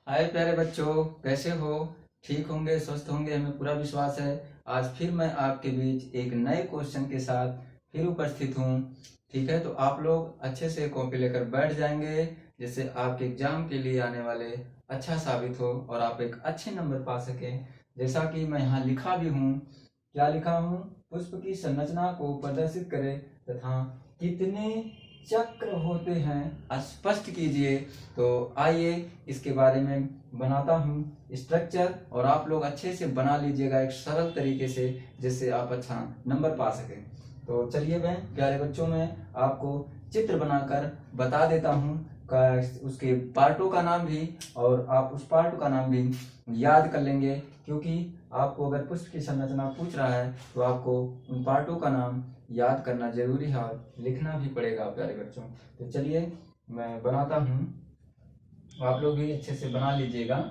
हाय प्यारे बच्चों, कैसे हो? ठीक होंगे, स्वस्थ होंगे, हमें पूरा विश्वास है। आज फिर मैं आपके बीच एक नए क्वेश्चन के साथ फिर उपस्थित हूँ। ठीक है, तो आप लोग अच्छे से कॉपी लेकर बैठ जाएंगे, जिससे आपके एग्जाम के लिए आने वाले अच्छा साबित हो और आप एक अच्छे नंबर पा सकें। जैसा कि मैं यहाँ लिखा भी हूँ, क्या लिखा हूँ? पुष्प की संरचना को प्रदर्शित करें तथा कितने चक्र होते हैं स्पष्ट कीजिए। तो आइए इसके बारे में बनाता हूँ स्ट्रक्चर, और आप लोग अच्छे से बना लीजिएगा एक सरल तरीके से, जिससे आप अच्छा नंबर पा सकें। तो चलिए मैं प्यारे बच्चों में आपको चित्र बनाकर बता देता हूँ का उसके पार्टों का नाम भी, और आप उस पार्ट का नाम भी याद कर लेंगे, क्योंकि आपको अगर पुष्प की संरचना पूछ रहा है तो आपको उन पार्टों का नाम याद करना जरूरी है और लिखना भी पड़ेगा प्यारे बच्चों। तो चलिए मैं बनाता हूँ, आप लोग भी अच्छे से बना लीजिएगा।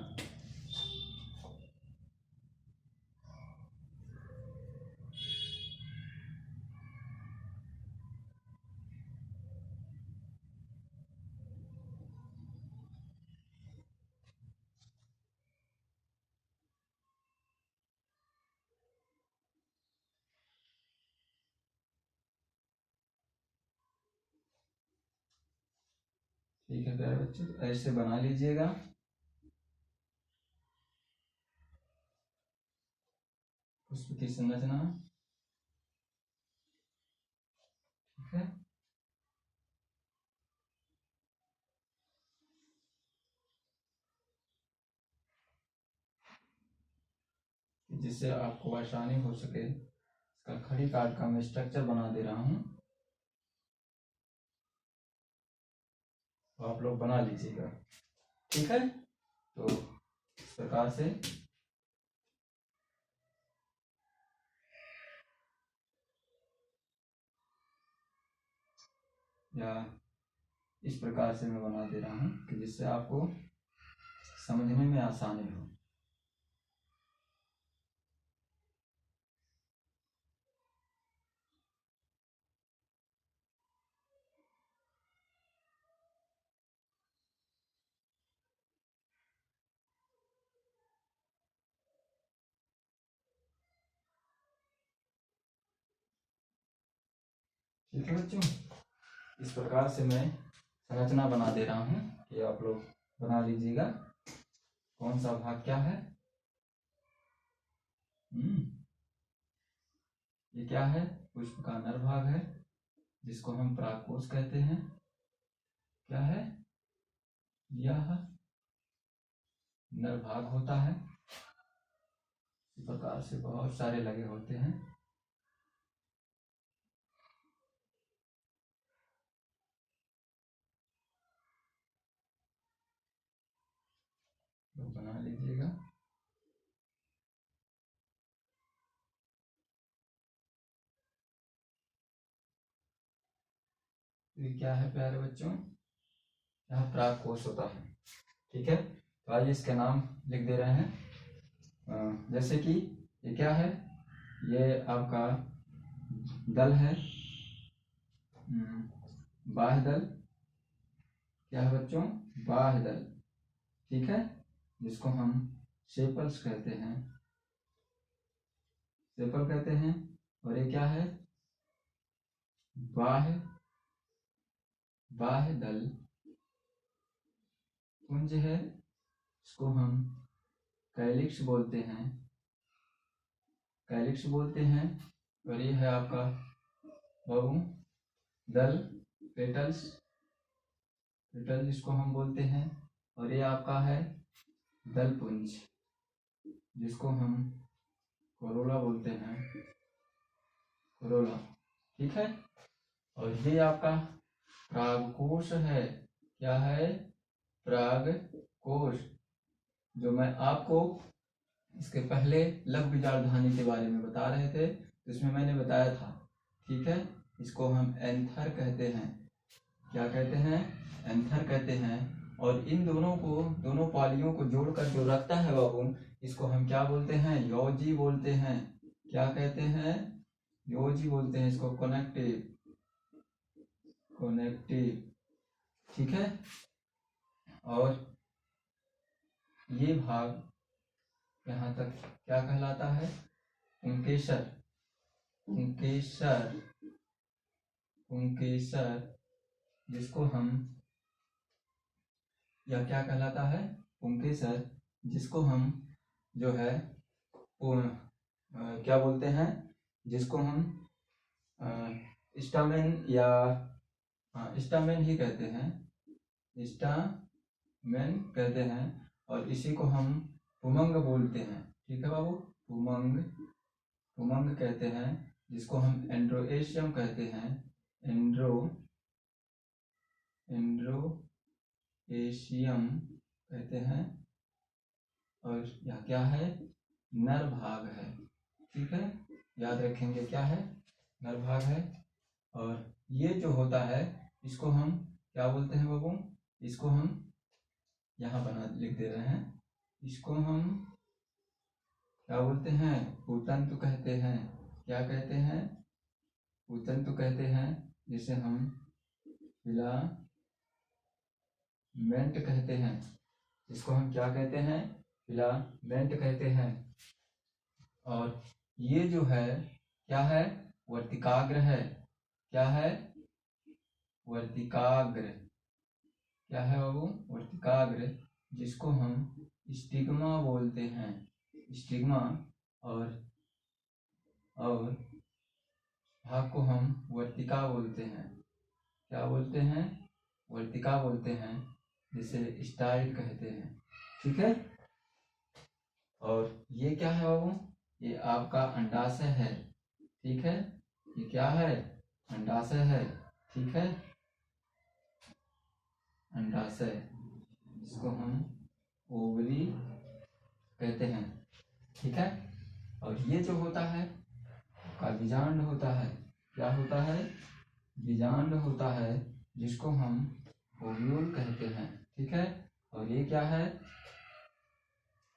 ठीक है प्यारे बच्चों, तो ऐसे बना लीजिएगा। पुष्प की संरचना, ठीक है। जिससे आपको आसानी हो सके, इसका खड़ी काट का मैं स्ट्रक्चर बना दे रहा हूँ, तो आप लोग बना लीजिएगा। ठीक है, तो इस प्रकार से या इस प्रकार से मैं बना दे रहा हूँ कि जिससे आपको समझने में आसानी हो। ठीक है बच्चों, इस प्रकार से मैं संरचना बना दे रहा हूँ कि आप लोग बना लीजिएगा कौन सा भाग क्या है। ये क्या है? पुष्प का नर भाग है, जिसको हम परागकोश कहते हैं। क्या है? यह नर भाग होता है। इस प्रकार से बहुत सारे लगे होते हैं। तो बना लीजिएगा। तो ये क्या है प्यारे बच्चों? यह परागकोश होता है। ठीक है, तो आइए इसके नाम लिख दे रहे हैं। जैसे कि ये क्या है? ये आपका दल है, बाह्य दल। क्या है बच्चों? बाह्य दल। ठीक है, जिसको हम सेपल्स कहते हैं, सेपल कहते हैं। और ये क्या है? बाह्य बाह्य दल पुंज है, इसको हम कैलिक्स बोलते हैं, कैलिक्स बोलते हैं। और ये है आपका बहु दल, पेटल्स, पेटल जिसको हम बोलते हैं। और ये आपका है दल पुंज, जिसको हम कोरोला बोलते हैं, कोरोला। ठीक है, और ये आपका परागकोश है। क्या है? परागकोश, जो मैं आपको इसके पहले लघु बीजार्धानी के बारे में बता रहे थे, तो इसमें मैंने बताया था। ठीक है, इसको हम एंथर कहते हैं। क्या कहते हैं? एंथर कहते हैं। और इन दोनों को, दोनों पालियों को जोड़कर जो रखता है बाबू, इसको हम क्या बोलते हैं? योजी बोलते हैं। क्या कहते हैं? योजी बोलते हैं इसको, कनेक्टिव, कनेक्टिव। ठीक है, और ये भाग यहाँ तक क्या कहलाता है? पुंकेसर। पुंकेसर, पुंकेसर जिसको हम, यह क्या कहलाता है? पुंकेसर, जिसको हम जो है क्या बोलते हैं, जिसको हम स्टामेन या स्टामेन ही कहते हैं, स्टामेन कहते हैं। और इसी को हम पुमंग बोलते हैं। ठीक है बाबू, पुमंग, पुमंग कहते हैं, जिसको हम एंड्रोएशियम कहते हैं, एंड्रोएशियम कहते हैं। और यह क्या है? नर भाग है। ठीक है, याद रखेंगे क्या है? नर भाग है। और ये जो होता है इसको हम क्या बोलते हैं बाबू? इसको हम यहाँ बना लिख दे रहे हैं, इसको हम क्या बोलते हैं? पूतंतु कहते हैं। क्या कहते हैं? पूतंतु कहते हैं, जिसे हम फिलामेंट कहते हैं। इसको हम क्या कहते हैं? फिलामेंट कहते हैं। और ये जो है क्या है? वर्तिकाग्र है। क्या है? वर्तिकाग्र। क्या है बाबू? वर्तिकाग्र, जिसको हम स्टिग्मा बोलते हैं, स्टिग्मा। और भाग को हम वर्तिका बोलते हैं। क्या बोलते हैं? वर्तिका बोलते हैं, जिसे स्टाइल कहते हैं। ठीक है। और ये क्या है बाबू? ये आपका अंडाशय है। ठीक है, ये क्या है? अंडाशय है। ठीक है, अंडाशय, इसको हम ओवरी कहते हैं। ठीक है। और ये जो होता है का बीजांड होता है। क्या होता है? बीजांड होता है, जिसको हम ओव्यूल कहते हैं। ठीक है। और ये क्या है?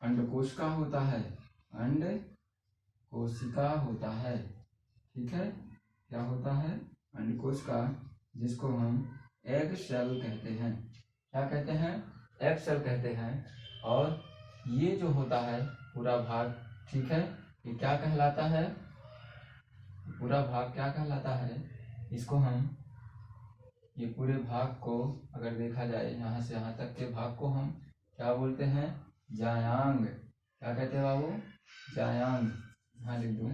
अंडकोशिका होता है, अंड कोशिका होता है। ठीक है, क्या होता है? अंडकोशिका, जिसको हम एग सेल कहते हैं। क्या कहते हैं? एग सेल कहते हैं। और ये जो होता है पूरा भाग, ठीक है, ये क्या कहलाता है? पूरा भाग क्या कहलाता है? इसको हम, ये पूरे भाग को अगर देखा जाए, यहाँ से यहाँ तक के भाग को हम क्या बोलते हैं? जायांग। क्या कहते हैं बाबू? जायांग। यहाँ लिख दूं,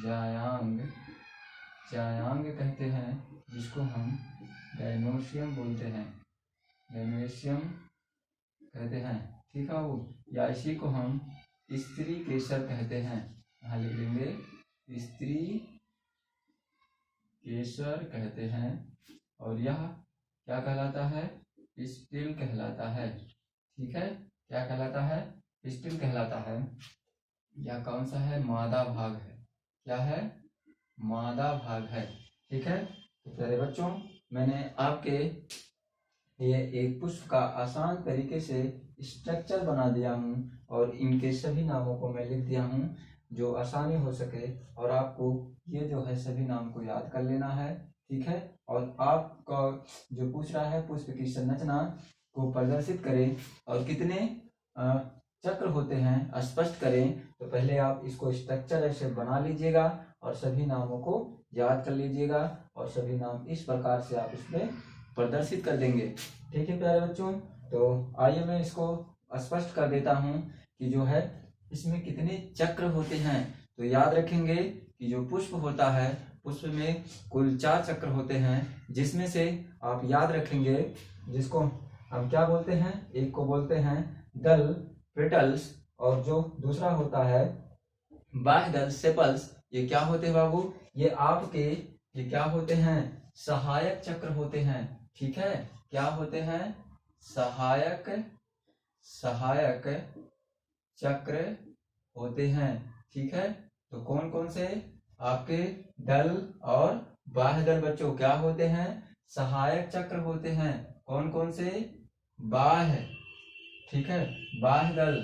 जायांग, जायांग कहते हैं, जिसको हम गैनोशियम बोलते हैं, गैनोशियम कहते हैं। ठीक है बाबू। या इसी को हम स्त्री केसर कहते हैं। यहाँ लिख लेंगे, स्त्री केसर कहते हैं। और यह क्या कहलाता है? स्टिल कहलाता है। ठीक है, क्या कहलाता है? स्टिल कहलाता है। यह कौन सा है? मादा भाग है। क्या है? मादा भाग है। ठीक है। तो प्यारे बच्चों, मैंने आपके ये एक पुष्प का आसान तरीके से स्ट्रक्चर बना दिया हूँ, और इनके सभी नामों को मैं लिख दिया हूँ, जो आसानी हो सके। और आपको ये जो है सभी नाम को याद कर लेना है। ठीक है। और आपका जो पूछ रहा है पुष्प की संरचना को प्रदर्शित करें और कितने चक्र होते हैं स्पष्ट करें, तो पहले आप इसको स्ट्रक्चर ऐसे बना लीजिएगा और सभी नामों को याद कर लीजिएगा, और सभी नाम इस प्रकार से आप इसमें प्रदर्शित कर देंगे। ठीक है प्यारे बच्चों, तो आइए मैं इसको स्पष्ट कर देता हूँ कि जो है इसमें कितने चक्र होते हैं। तो याद रखेंगे कि जो पुष्प होता है, पुष्प में कुल 4 चक्र होते हैं, जिसमें से आप याद रखेंगे, जिसको हम क्या बोलते हैं? एक को बोलते हैं दल, पेटल्स, और जो दूसरा होता है बाह्य दल, सेपल्स। ये क्या होते हैं बाबू? ये आपके ये क्या होते हैं? सहायक चक्र होते हैं। ठीक है, क्या होते हैं? सहायक चक्र होते हैं। ठीक है, तो कौन कौन से? आपके दल और बाह्य दल बच्चों क्या होते हैं? सहायक चक्र होते हैं। कौन कौन से? बाह्य। ठीक है, बाह्य दल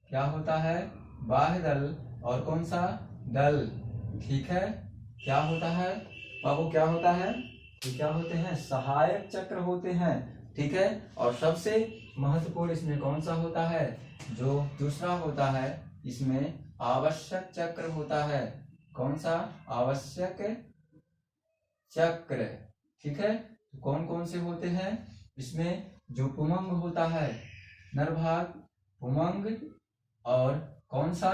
क्या होता है? बाह्य दल। और कौन सा? दल। ठीक है, क्या होता है बाबू? क्या होता है? ये क्या होते हैं? सहायक चक्र होते हैं। ठीक है। और सबसे महत्वपूर्ण इसमें कौन सा होता है, जो दूसरा होता है इसमें आवश्यक चक्र होता है। कौन सा, आवश्यक चक्र, ठीक है। तो कौन कौन से होते हैं इसमें, जो पुमंग होता है, नर भाग पुमंग, और कौन सा,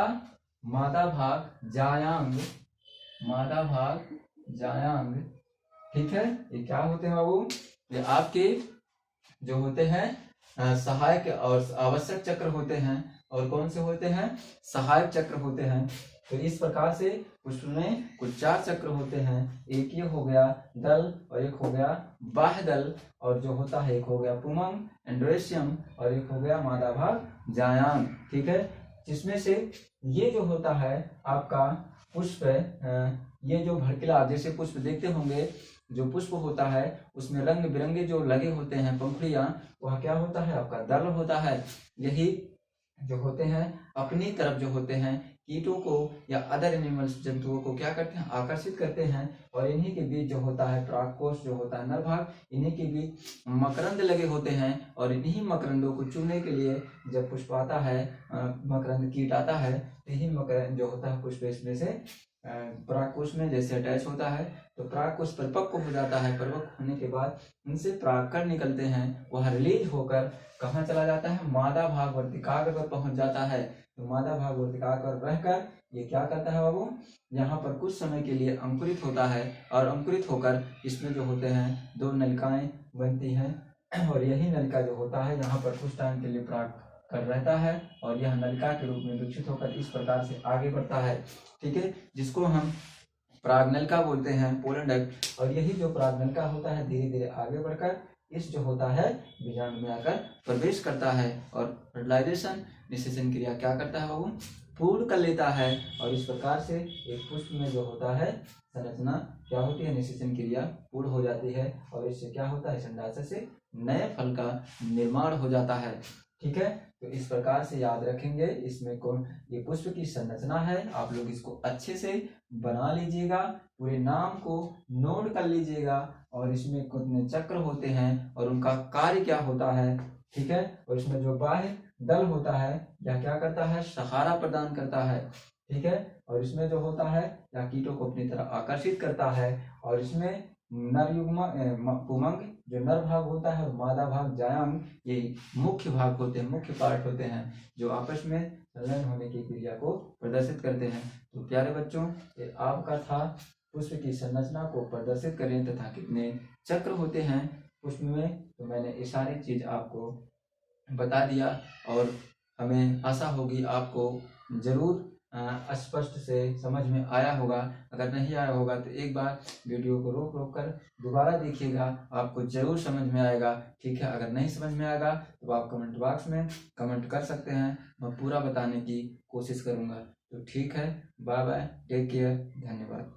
मादा भाग जायांग, मादा भाग जायांग, ठीक है। ये क्या होते हैं बाबू, ये आपके जो होते हैं सहायक और आवश्यक चक्र होते हैं, और कौन से होते हैं, सहायक चक्र होते हैं। तो इस प्रकार से पुष्प में कुल 4 चक्र होते हैं। एक ये हो गया दल, और एक हो गया बाह्य दल, और जो होता है एक हो गया पुमंग एंड्रोसियम, और एक हो गया मादा भाग जायांग, ठीक है। जिसमें से ये जो होता है आपका पुष्प, ये जो भड़कीला जैसे पुष्प देखते होंगे, जो पुष्प होता है उसमें रंग बिरंगे जो लगे होते हैं पंखुड़ियां, वह क्या होता है, आपका दल होता है। यही जो होते हैं अपनी तरफ जो होते हैं कीटों को या अदर एनिमल्स जंतुओं को क्या करते हैं, आकर्षित करते हैं। और इन्हीं के बीच जो होता है परागकोश जो होता है नर भाग, इन्हीं के बीच मकरंद लगे होते हैं, और इन्हीं मकरंदों को चूने के लिए जब पुष्प आता है, मकरंद कीट आता है, तो यही मकरंद जो होता है पुष्प इसमें से परागकोश में जैसे अटैच होता है, तो परागकोश परिपक्व हो जाता है। परिपक्व होने के बाद उनसे परागकण निकलते हैं, वह रिलीज होकर कहाँ चला जाता है, मादा भाग वर्तिकाग्र पर पहुंच जाता है। तो मादा भाग वर्तिकाग्र पर रहकर ये क्या करता है बाबू, यहाँ पर कुछ समय के लिए अंकुरित होता है, और अंकुरित होकर इसमें जो होते हैं 2 नलिकाएं बनती हैं, और यही नलिका जो होता है यहाँ पर कुछ टाइम के लिए पराग कर रहता है, और यह नलिका के रूप में विकसित होकर इस प्रकार से आगे बढ़ता है, ठीक है, जिसको हम परागनलिका बोलते हैं, पोलन डक्ट। और यही जो परागनलिका होता है धीरे धीरे आगे बढ़कर इस जो होता है बीजाणु में आकर प्रवेश करता है, और फर्टिलाइजेशन निषेचन क्रिया क्या करता है बाबू, पूर्ण कर लेता है। और इस प्रकार से एक पुष्प में जो होता है संरचना क्या होती है, निषेचन क्रिया पूर्ण हो जाती है, और इससे क्या होता है, संडाशय से नए फल का निर्माण हो जाता है, ठीक है। तो इस प्रकार से याद रखेंगे, इसमें कौन, ये पुष्प की संरचना है, आप लोग इसको अच्छे से बना लीजिएगा, पूरे नाम को नोट कर लीजिएगा, और इसमें कितने चक्र होते हैं और उनका कार्य क्या होता है, ठीक है। और इसमें जो बाह्य दल होता है यह क्या करता है, सहारा प्रदान करता है, ठीक है। और इसमें जो होता है यह कीटों को अपनी तरफ आकर्षित करता है, और इसमें नर युग्म पुमंग जो नर भाग होता है, और मादा भाग जायांग ये मुख्य भाग होते हैं, मुख्य पार्ट होते हैं, जो आपस में संलग्न होने की क्रिया को प्रदर्शित करते हैं। तो प्यारे बच्चों, ये आपका था पुष्प की संरचना को प्रदर्शित करें तथा कितने चक्र होते हैं पुष्प में। तो मैंने ये सारी चीज आपको बता दिया, और हमें आशा होगी आपको जरूर स्पष्ट से समझ में आया होगा। अगर नहीं आया होगा तो एक बार वीडियो को रोक रोक कर दोबारा देखिएगा, आपको जरूर समझ में आएगा, ठीक है। अगर नहीं समझ में आएगा तो आप कमेंट बॉक्स में कमेंट कर सकते हैं, मैं पूरा बताने की कोशिश करूंगा। तो ठीक है, बाय बाय, टेक केयर, धन्यवाद।